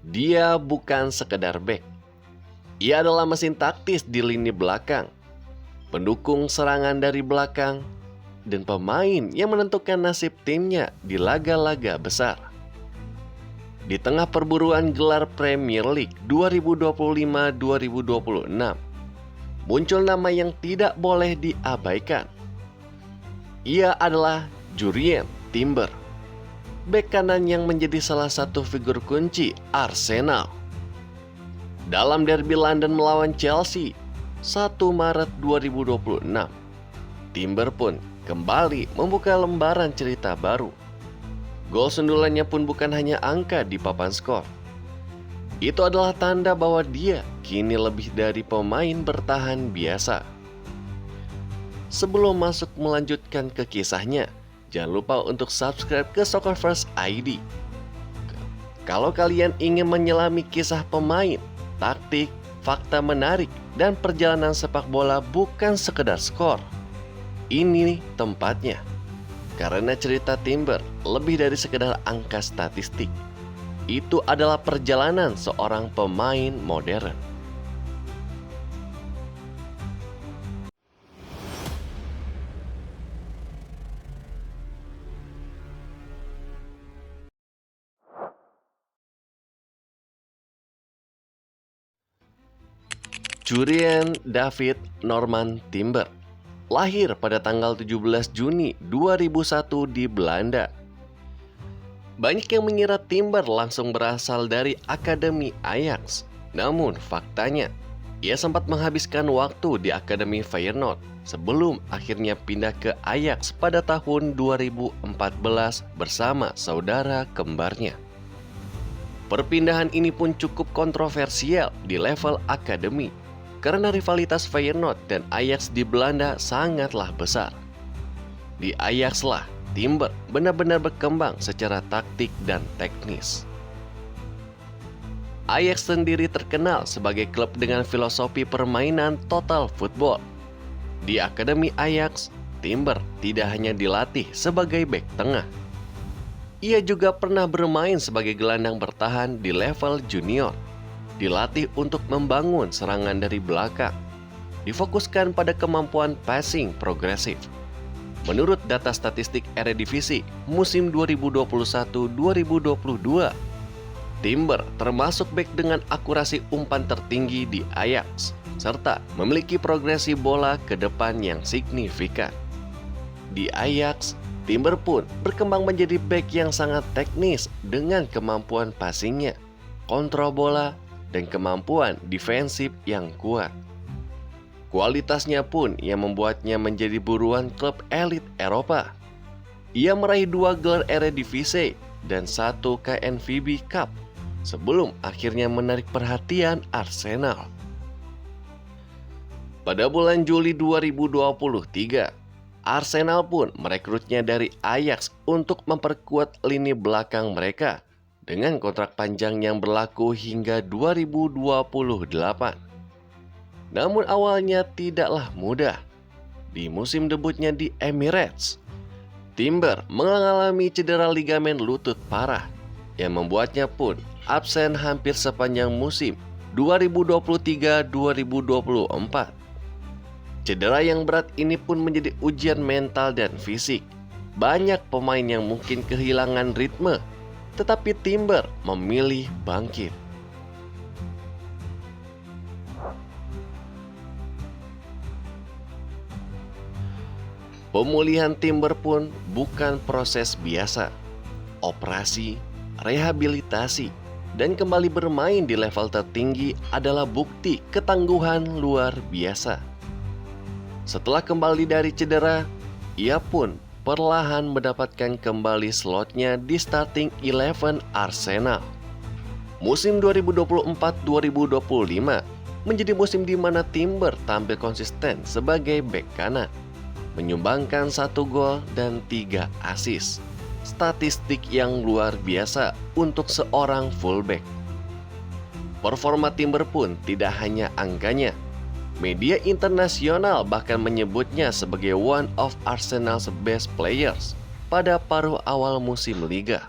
Dia bukan sekedar bek. Ia adalah mesin taktis di lini belakang, pendukung serangan dari belakang, dan pemain yang menentukan nasib timnya di laga-laga besar. Di tengah perburuan gelar Premier League 2025-2026, muncul nama yang tidak boleh diabaikan. Ia adalah Jurrien Timber, bek kanan yang menjadi salah satu figur kunci Arsenal. Dalam derby London melawan Chelsea 1 Maret 2026, Timber pun kembali membuka lembaran cerita baru. Gol sundulannya pun bukan hanya angka di papan skor. Itu adalah tanda bahwa dia kini lebih dari pemain bertahan biasa. Sebelum masuk melanjutkan ke kisahnya, jangan lupa untuk subscribe ke Soccer First ID. Kalau kalian ingin menyelami kisah pemain, taktik, fakta menarik, dan perjalanan sepak bola bukan sekedar skor, ini tempatnya. Karena cerita Timber lebih dari sekedar angka statistik. Itu adalah perjalanan seorang pemain modern. Jurrien David Norman Timber lahir pada tanggal 17 Juni 2001 di Belanda. Banyak yang mengira Timber langsung berasal dari Akademi Ajax. Namun faktanya, ia sempat menghabiskan waktu di Akademi Feyenoord sebelum akhirnya pindah ke Ajax pada tahun 2014 bersama saudara kembarnya. Perpindahan ini pun cukup kontroversial di level akademi, karena rivalitas Feyenoord dan Ajax di Belanda sangatlah besar. Di Ajax lah Timber benar-benar berkembang secara taktik dan teknis. Ajax sendiri terkenal sebagai klub dengan filosofi permainan total football. Di Akademi Ajax, Timber tidak hanya dilatih sebagai bek tengah. Ia juga pernah bermain sebagai gelandang bertahan di level junior. Dilatih untuk membangun serangan dari belakang. Difokuskan pada kemampuan passing progresif. Menurut data statistik Eredivisie musim 2021-2022, Timber termasuk bek dengan akurasi umpan tertinggi di Ajax, serta memiliki progresi bola ke depan yang signifikan. Di Ajax, Timber pun berkembang menjadi bek yang sangat teknis dengan kemampuan passingnya, kontrol bola, dan kemampuan defensif yang kuat. Kualitasnya pun yang membuatnya menjadi buruan klub elit Eropa. Ia meraih 2 gelar Eredivisie dan 1 KNVB Cup sebelum akhirnya menarik perhatian Arsenal. Pada bulan Juli 2023, Arsenal pun merekrutnya dari Ajax untuk memperkuat lini belakang mereka dengan kontrak panjang yang berlaku hingga 2028. Namun awalnya tidaklah mudah. Di musim debutnya di Emirates, Timber mengalami cedera ligamen lutut parah yang membuatnya pun absen hampir sepanjang musim 2023-2024. Cedera yang berat ini pun menjadi ujian mental dan fisik. Banyak pemain yang mungkin kehilangan ritme, tetapi Timber memilih bangkit. Pemulihan Timber pun bukan proses biasa. Operasi, rehabilitasi, dan kembali bermain di level tertinggi adalah bukti ketangguhan luar biasa. Setelah kembali dari cedera, ia pun perlahan mendapatkan kembali slotnya di starting 11 Arsenal. Musim 2024-2025 menjadi musim di mana Timber tampil konsisten sebagai bek kanan, menyumbangkan 1 gol dan 3 assist. Statistik yang luar biasa untuk seorang fullback. Performa Timber pun tidak hanya angkanya. Media internasional bahkan menyebutnya sebagai one of Arsenal's best players pada paruh awal musim liga.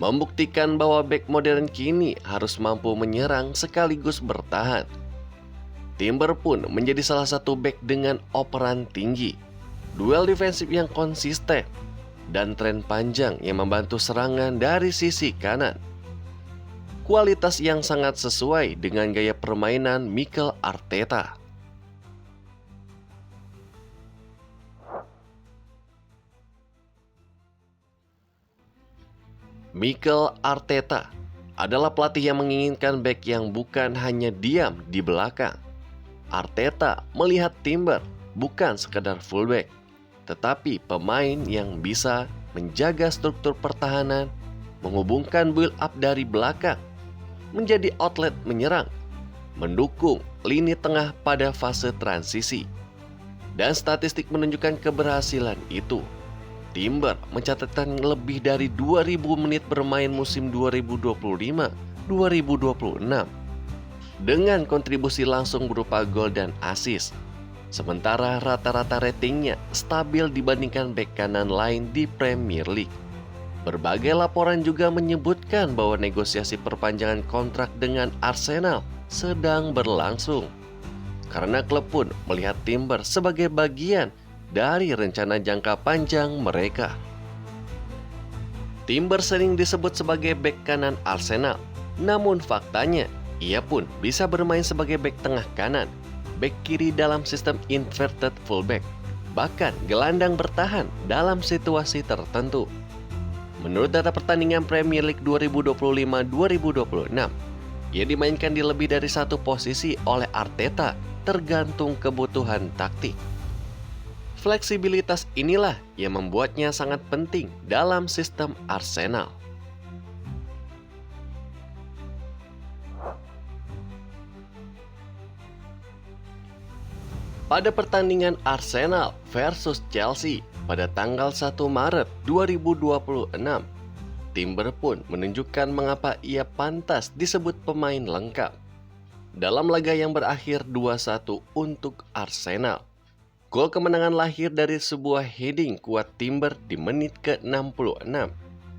membuktikan bahwa bek modern kini harus mampu menyerang sekaligus bertahan. Timber pun menjadi salah satu bek dengan operan tinggi, duel defensif yang konsisten, dan tren panjang yang membantu serangan dari sisi kanan. Kualitas yang sangat sesuai dengan gaya permainan Mikel Arteta. Mikel Arteta adalah pelatih yang menginginkan bek yang bukan hanya diam di belakang. Arteta melihat Timber bukan sekedar fullback, tetapi pemain yang bisa menjaga struktur pertahanan, menghubungkan build up dari belakang, menjadi outlet menyerang, mendukung lini tengah pada fase transisi. Dan statistik menunjukkan keberhasilan itu. Timber mencatatkan lebih dari 2.000 menit bermain musim 2025-2026 dengan kontribusi langsung berupa gol dan assist. Sementara rata-rata ratingnya stabil dibandingkan bek kanan lain di Premier League. Berbagai laporan juga menyebutkan bahwa negosiasi perpanjangan kontrak dengan Arsenal sedang berlangsung, karena klub pun melihat Timber sebagai bagian dari rencana jangka panjang mereka. Timber sering disebut sebagai bek kanan Arsenal, namun faktanya ia pun bisa bermain sebagai bek tengah kanan, bek kiri dalam sistem inverted fullback, bahkan gelandang bertahan dalam situasi tertentu. Menurut data pertandingan Premier League 2025-2026, ia dimainkan di lebih dari satu posisi oleh Arteta tergantung kebutuhan taktik. Fleksibilitas inilah yang membuatnya sangat penting dalam sistem Arsenal. Pada pertandingan Arsenal versus Chelsea pada tanggal 1 Maret 2026, Timber pun menunjukkan mengapa ia pantas disebut pemain lengkap. Dalam laga yang berakhir 2-1 untuk Arsenal, gol kemenangan lahir dari sebuah heading kuat Timber di menit ke-66,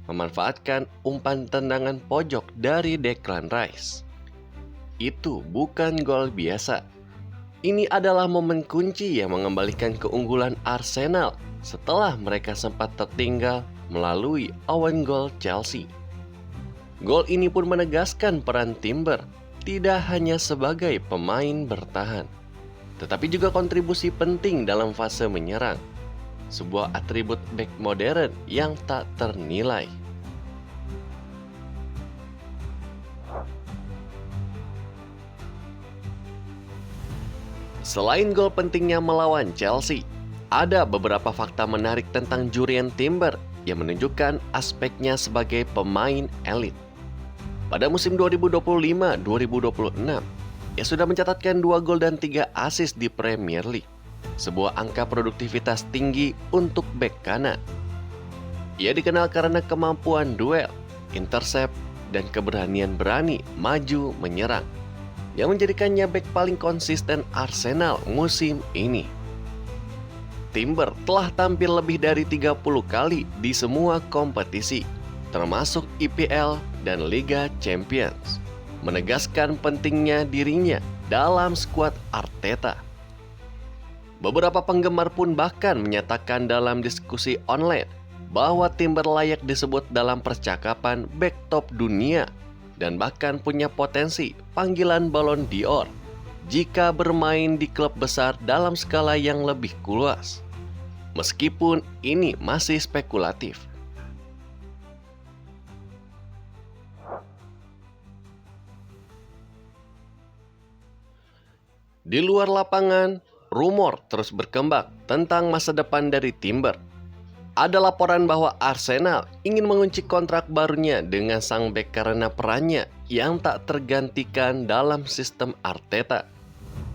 memanfaatkan umpan tendangan pojok dari Declan Rice. Itu bukan gol biasa. Ini adalah momen kunci yang mengembalikan keunggulan Arsenal setelah mereka sempat tertinggal melalui own goal Chelsea. Gol ini pun menegaskan peran Timber tidak hanya sebagai pemain bertahan, tetapi juga kontribusi penting dalam fase menyerang, sebuah atribut bek modern yang tak ternilai. Selain gol pentingnya melawan Chelsea, ada beberapa fakta menarik tentang Jurrien Timber yang menunjukkan aspeknya sebagai pemain elit. Pada musim 2025-2026, ia sudah mencatatkan 2 gol dan 3 assist di Premier League, sebuah angka produktivitas tinggi untuk bek kanan. Ia dikenal karena kemampuan duel, intercept, dan keberanian berani maju menyerang, yang menjadikannya bek paling konsisten Arsenal musim ini. Timber telah tampil lebih dari 30 kali di semua kompetisi, termasuk IPL dan Liga Champions, menegaskan pentingnya dirinya dalam skuad Arteta. Beberapa penggemar pun bahkan menyatakan dalam diskusi online bahwa Timber layak disebut dalam percakapan bek top dunia dan bahkan punya potensi panggilan Ballon d'Or jika bermain di klub besar dalam skala yang lebih luas. Meskipun ini masih spekulatif. Di luar lapangan, rumor terus berkembang tentang masa depan dari Timber. Ada laporan bahwa Arsenal ingin mengunci kontrak barunya dengan sang bek karena perannya yang tak tergantikan dalam sistem Arteta.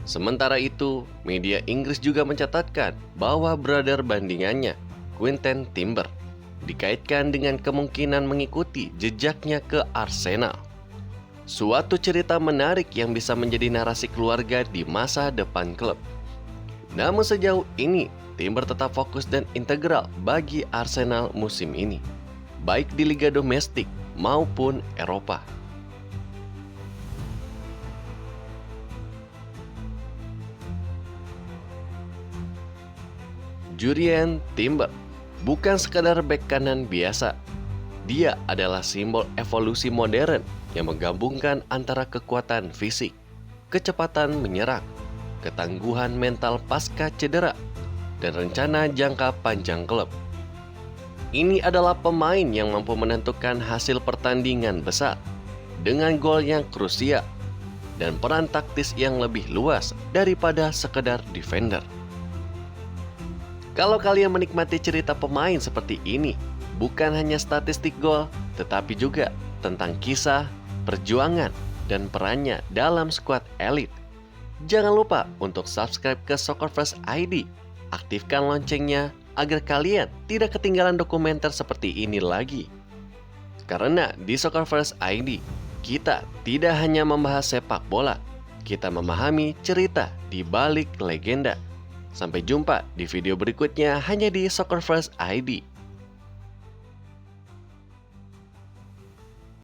Sementara itu, media Inggris juga mencatatkan bahwa brother bandingannya, Quinten Timber, dikaitkan dengan kemungkinan mengikuti jejaknya ke Arsenal. Suatu cerita menarik yang bisa menjadi narasi keluarga di masa depan klub. Namun sejauh ini, Timber tetap fokus dan integral bagi Arsenal musim ini, baik di liga domestik maupun Eropa. Jurrien Timber bukan sekadar bek kanan biasa. Dia adalah simbol evolusi modern yang menggabungkan antara kekuatan fisik, kecepatan menyerang, ketangguhan mental pasca cedera, dan rencana jangka panjang klub. Ini adalah pemain yang mampu menentukan hasil pertandingan besar dengan gol yang krusial dan peran taktis yang lebih luas daripada sekedar defender. Kalau kalian menikmati cerita pemain seperti ini, bukan hanya statistik gol, tetapi juga tentang kisah, perjuangan, dan perannya dalam skuad elit. Jangan lupa untuk subscribe ke Soccer First ID, aktifkan loncengnya agar kalian tidak ketinggalan dokumenter seperti ini lagi. Karena di Soccer First ID, kita tidak hanya membahas sepak bola, kita memahami cerita di balik legenda. Sampai jumpa di video berikutnya hanya di Soccer First ID.